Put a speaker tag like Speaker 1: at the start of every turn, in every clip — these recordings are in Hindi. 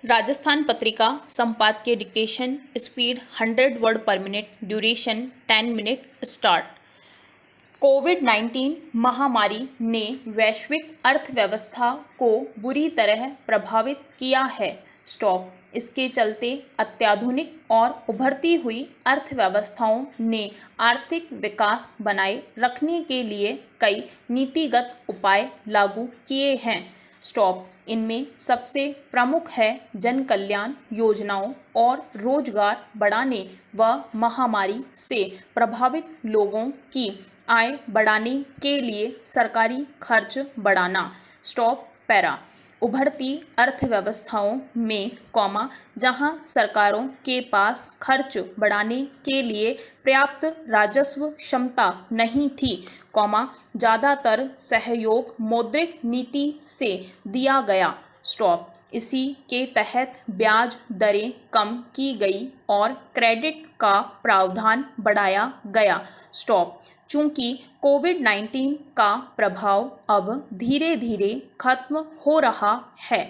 Speaker 1: राजस्थान पत्रिका संपादकीय dictation speed 100 word per minute, duration 10 minute. Start. कोविड-19 महामारी ने वैश्विक अर्थव्यवस्था को बुरी तरह प्रभावित किया है। स्टॉप। इसके चलते अत्याधुनिक और उभरती हुई अर्थव्यवस्थाओं ने आर्थिक विकास बनाए रखने के लिए कई नीतिगत उपाय लागू किए हैं। स्टॉप। इनमें सबसे प्रमुख है जन कल्याण योजनाओं और रोजगार बढ़ाने व महामारी से प्रभावित लोगों की आय बढ़ाने के लिए सरकारी खर्च बढ़ाना। Stop para. उभरती अर्थव्यवस्थाओं में जहां सरकारों के पास खर्च बढ़ाने के लिए पर्याप्त राजस्व क्षमता नहीं थी, ज़्यादातर सहयोग मौद्रिक नीति से दिया गया। स्टॉप। इसी के तहत ब्याज दरें कम की गई और क्रेडिट का प्रावधान बढ़ाया गया। स्टॉप। चूंकि कोविड-19 का प्रभाव अब धीरे धीरे खत्म हो रहा है,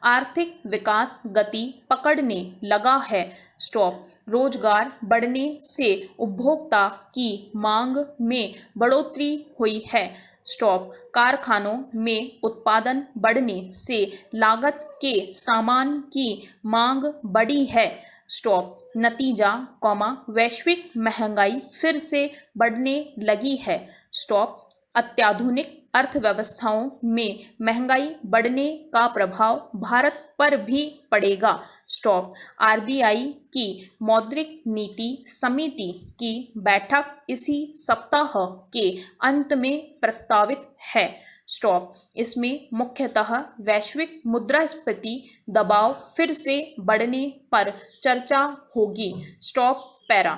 Speaker 1: आर्थिक विकास गति पकड़ने लगा है। स्टॉप। रोजगार बढ़ने से उपभोक्ता की मांग में बढ़ोतरी हुई है। स्टॉप। कारखानों में उत्पादन बढ़ने से लागत के सामान की मांग बढ़ी है। स्टॉप। नतीजा, वैश्विक महंगाई फिर से बढ़ने लगी है। स्टॉप। अत्याधुनिक अर्थव्यवस्थाओं में महंगाई बढ़ने का प्रभाव भारत पर भी पड़ेगा। स्टॉप। आरबीआई की मौद्रिक नीति समिति की बैठक इसी सप्ताह के अंत में प्रस्तावित है। स्टॉप। इसमें मुख्यतः वैश्विक मुद्रास्फीति दबाव फिर से बढ़ने पर चर्चा होगी। Stop para.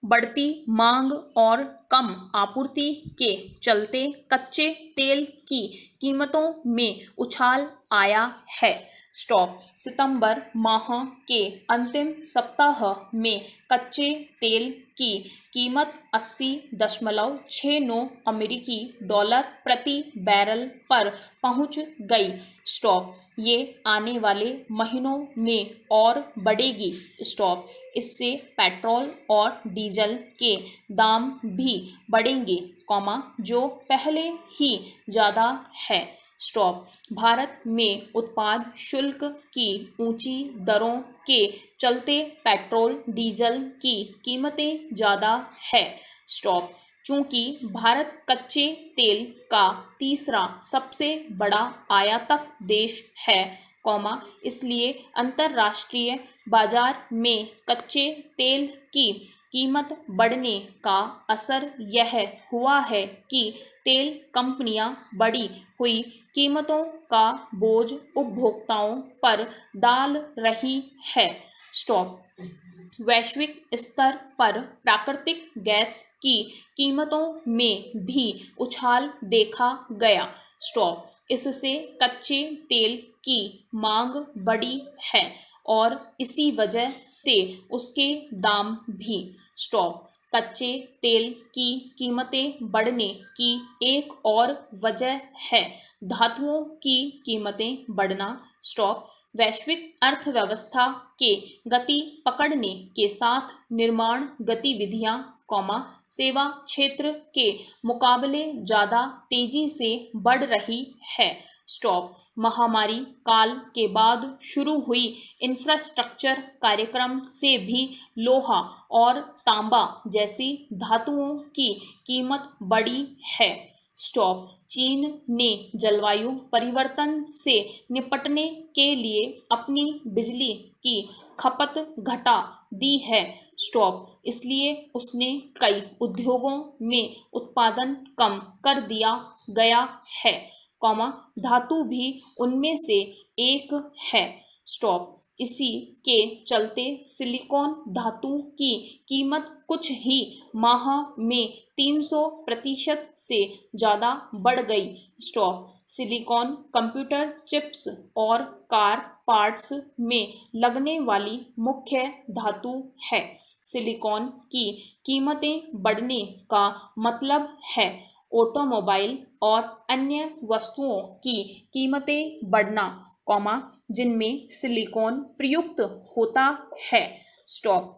Speaker 1: बढ़ती मांग और कम आपूर्ति के चलते कच्चे तेल की कीमतों में उछाल आया है। स्टॉप। सितंबर माह के अंतिम सप्ताह में कच्चे तेल की कीमत 80.69 अमेरिकी डॉलर प्रति बैरल पर पहुंच गई। स्टॉप। ये आने वाले महीनों में और बढ़ेगी। स्टॉप। इससे पेट्रोल और डीजल के दाम भी बढ़ेंगे, जो पहले ही ज़्यादा है। स्टॉप। भारत में उत्पाद शुल्क की ऊंची दरों के चलते पेट्रोल डीजल की कीमतें ज़्यादा है। स्टॉप। चूंकि भारत कच्चे तेल का तीसरा सबसे बड़ा आयातक देश है, इसलिए अंतर्राष्ट्रीय बाजार में कच्चे तेल की कीमत बढ़ने का असर यह हुआ है कि तेल कंपनियां बढ़ी हुई कीमतों का बोझ उपभोक्ताओं पर डाल रही है। स्टॉप। वैश्विक स्तर पर प्राकृतिक गैस की कीमतों में भी उछाल देखा गया। स्टॉप। इससे कच्चे तेल की मांग बढ़ी है और इसी वजह से उसके दाम भी। स्टॉप। कच्चे तेल की कीमतें बढ़ने की एक और वजह है धातुओं की कीमतें बढ़ना। स्टॉप। वैश्विक अर्थव्यवस्था के गति पकड़ने के साथ निर्माण गतिविधियां, सेवा क्षेत्र के मुकाबले ज़्यादा तेजी से बढ़ रही है। स्टॉप। महामारी काल के बाद शुरू हुई इंफ्रास्ट्रक्चर कार्यक्रम से भी लोहा और तांबा जैसी धातुओं की कीमत बढ़ी है। स्टॉप। चीन ने जलवायु परिवर्तन से निपटने के लिए अपनी बिजली की खपत घटा दी है। स्टॉप। इसलिए उसने कई उद्योगों में उत्पादन कम कर दिया गया है, धातु भी उनमें से एक है। स्टॉप। इसी के चलते सिलिकॉन धातु की कीमत कुछ ही माह में 300% से ज़्यादा बढ़ गई। स्टॉप। सिलिकॉन कंप्यूटर चिप्स और कार पार्ट्स में लगने वाली मुख्य धातु है। सिलिकॉन की कीमतें बढ़ने का मतलब है ऑटोमोबाइल और अन्य वस्तुओं की कीमतें बढ़ना। कॉमा जिनमें सिलिकॉन प्रयुक्त होता है। स्टॉप।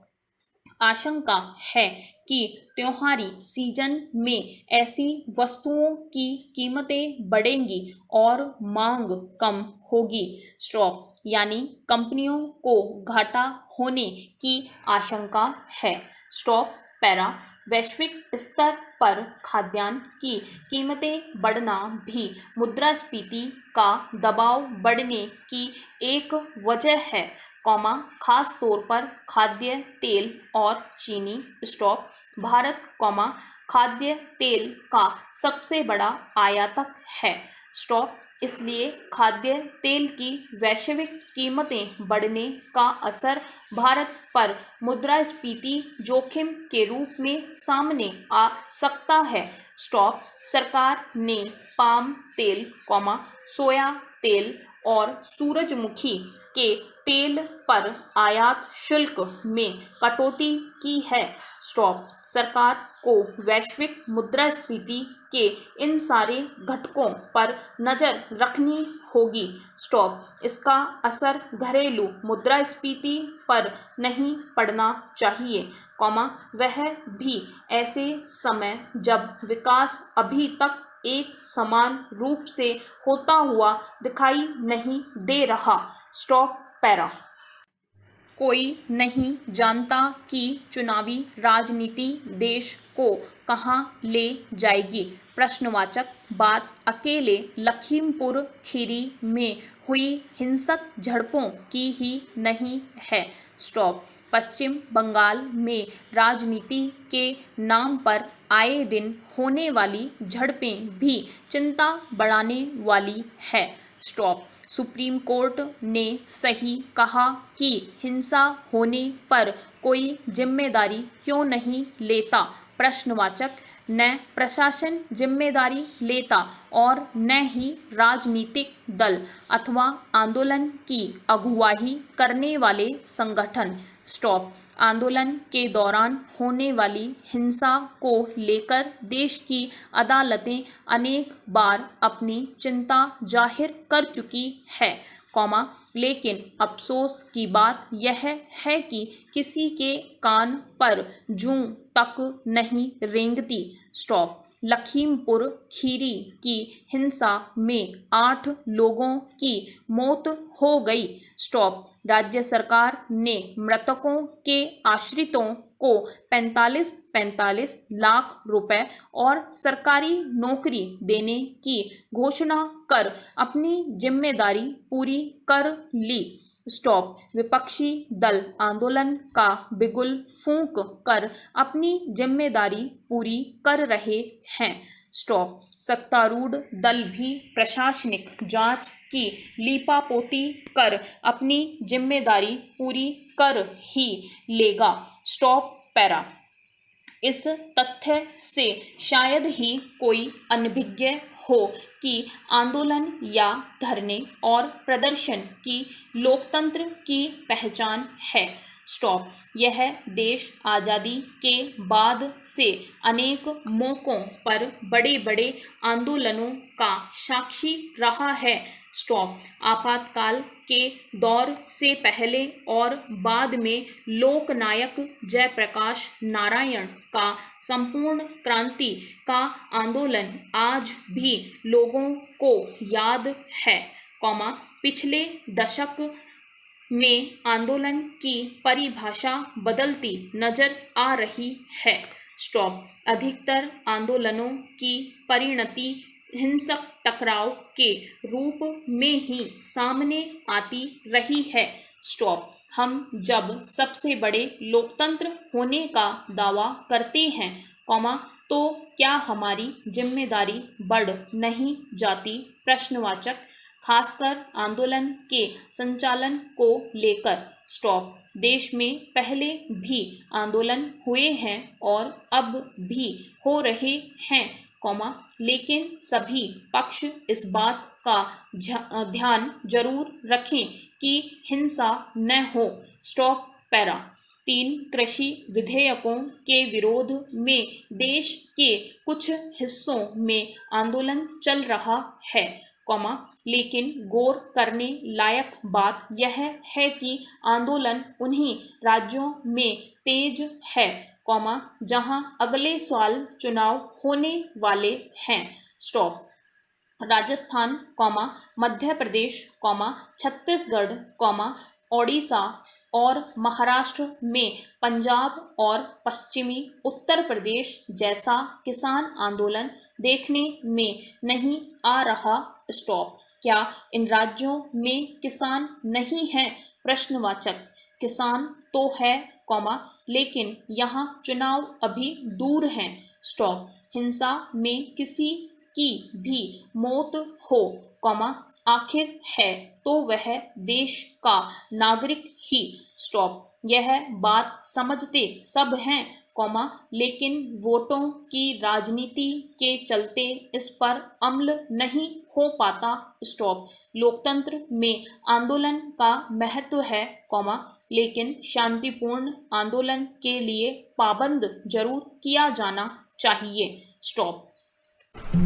Speaker 1: आशंका है कि त्योहारी सीजन में ऐसी वस्तुओं की कीमतें बढ़ेंगी और मांग कम होगी। स्टॉप। यानी कंपनियों को घाटा होने की आशंका है। Stop para. वैश्विक स्तर पर खाद्यान्न की कीमतें बढ़ना भी मुद्रास्फीति का दबाव बढ़ने की एक वजह है, कॉमा खास तौर पर खाद्य तेल और चीनी। स्टॉप। भारत कॉमा खाद्य तेल का सबसे बड़ा आयातक है। स्टॉप। इसलिए खाद्य तेल की वैश्विक कीमतें बढ़ने का असर भारत पर मुद्रास्फीति जोखिम के रूप में सामने आ सकता है। स्टॉप। सरकार ने पाम तेल, कॉमा सोया तेल और सूरजमुखी के तेल पर आयात शुल्क में कटौती की है। स्टॉप। सरकार को वैश्विक मुद्रास्फीति के इन सारे घटकों पर नज़र रखनी होगी। स्टॉप। इसका असर घरेलू मुद्रास्फीति पर नहीं पड़ना चाहिए, कॉमा वह भी ऐसे समय जब विकास अभी तक एक समान रूप से होता हुआ दिखाई नहीं दे रहा। Stop para. कोई नहीं जानता कि चुनावी राजनीति देश को कहाँ ले जाएगी। प्रश्नवाचक। बात अकेले लखीमपुर खीरी में हुई हिंसक झड़पों की ही नहीं है। स्टॉप। पश्चिम बंगाल में राजनीति के नाम पर आए दिन होने वाली झड़पें भी चिंता बढ़ाने वाली है। स्टॉप। सुप्रीम कोर्ट ने सही कहा कि हिंसा होने पर कोई जिम्मेदारी क्यों नहीं लेता। प्रश्नवाचक। न प्रशासन जिम्मेदारी लेता और न ही राजनीतिक दल अथवा आंदोलन की अगुवाई करने वाले संगठन। स्टॉप। आंदोलन के दौरान होने वाली हिंसा को लेकर देश की अदालतें अनेक बार अपनी चिंता जाहिर कर चुकी है, कॉमा लेकिन अफसोस की बात यह है कि किसी के कान पर जूं तक नहीं रेंगती। स्टॉप। लखीमपुर खीरी की हिंसा में 8 लोगों की मौत हो गई। स्टॉप। राज्य सरकार ने मृतकों के आश्रितों को 45-45 लाख रुपए और सरकारी नौकरी देने की घोषणा कर अपनी जिम्मेदारी पूरी कर ली। स्टॉप। विपक्षी दल आंदोलन का बिगुल फूंक कर अपनी जिम्मेदारी पूरी कर रहे हैं। स्टॉप। सत्तारूढ़ दल भी प्रशासनिक जांच की लीपापोती कर अपनी जिम्मेदारी पूरी कर ही लेगा। Stop para. इस तथ्य से शायद ही कोई अनभिज्ञ हो कि आंदोलन या धरने और प्रदर्शन की लोकतंत्र की पहचान है। स्टॉप। यह देश आज़ादी के बाद से अनेक मौकों पर बड़े बड़े आंदोलनों का साक्षी रहा है। स्टॉप। आपातकाल के दौर से पहले और बाद में लोकनायक जयप्रकाश नारायण का संपूर्ण क्रांति का आंदोलन आज भी लोगों को याद है, कॉमा पिछले दशक में आंदोलन की परिभाषा बदलती नजर आ रही है। स्टॉप। अधिकतर आंदोलनों की परिणति हिंसक टकराव के रूप में ही सामने आती रही है। स्टॉप। हम जब सबसे बड़े लोकतंत्र होने का दावा करते हैं, कॉमा तो क्या हमारी जिम्मेदारी बढ़ नहीं जाती। प्रश्नवाचक। खासकर आंदोलन के संचालन को लेकर। स्टॉप। देश में पहले भी आंदोलन हुए हैं और अब भी हो रहे हैं, कॉमा लेकिन सभी पक्ष इस बात का ध्यान जरूर रखें कि हिंसा न हो। Stop para. 3 कृषि विधेयकों के विरोध में देश के कुछ हिस्सों में आंदोलन चल रहा है, कॉमा लेकिन गौर करने लायक बात यह है कि आंदोलन उन्हीं राज्यों में तेज है, कॉमा जहां अगले साल चुनाव होने वाले हैं। Stop. Rajasthan, comma Madhya Pradesh, comma Chhattisgarh, comma Odisha और महाराष्ट्र में पंजाब और पश्चिमी उत्तर प्रदेश जैसा किसान आंदोलन देखने में नहीं आ रहा। स्टॉप। क्या इन राज्यों में किसान नहीं हैं? प्रश्नवाचक। किसान तो है, कॉमा लेकिन यहाँ चुनाव अभी दूर हैं। स्टॉप। हिंसा में किसी की भी मौत हो, कॉमा आखिर है तो वह देश का नागरिक ही। स्टॉप। यह बात समझते सब हैं, कॉमा लेकिन वोटों की राजनीति के चलते इस पर अमल नहीं हो पाता। स्टॉप। लोकतंत्र में आंदोलन का महत्व है, कॉमा लेकिन शांतिपूर्ण आंदोलन के लिए पाबंद जरूर किया जाना चाहिए। स्टॉप।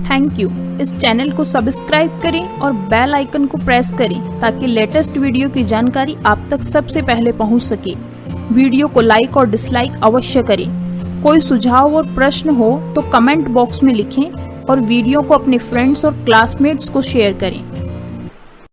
Speaker 2: Thank you. इस चैनल को सब्सक्राइब करें और बेल आइकन को प्रेस करें ताकि लेटेस्ट वीडियो की जानकारी आप तक सबसे पहले पहुंच सके। वीडियो को लाइक और डिसलाइक अवश्य करें। कोई सुझाव और प्रश्न हो तो कमेंट बॉक्स में लिखें और वीडियो को अपने फ्रेंड्स और क्लासमेट्स को शेयर करें।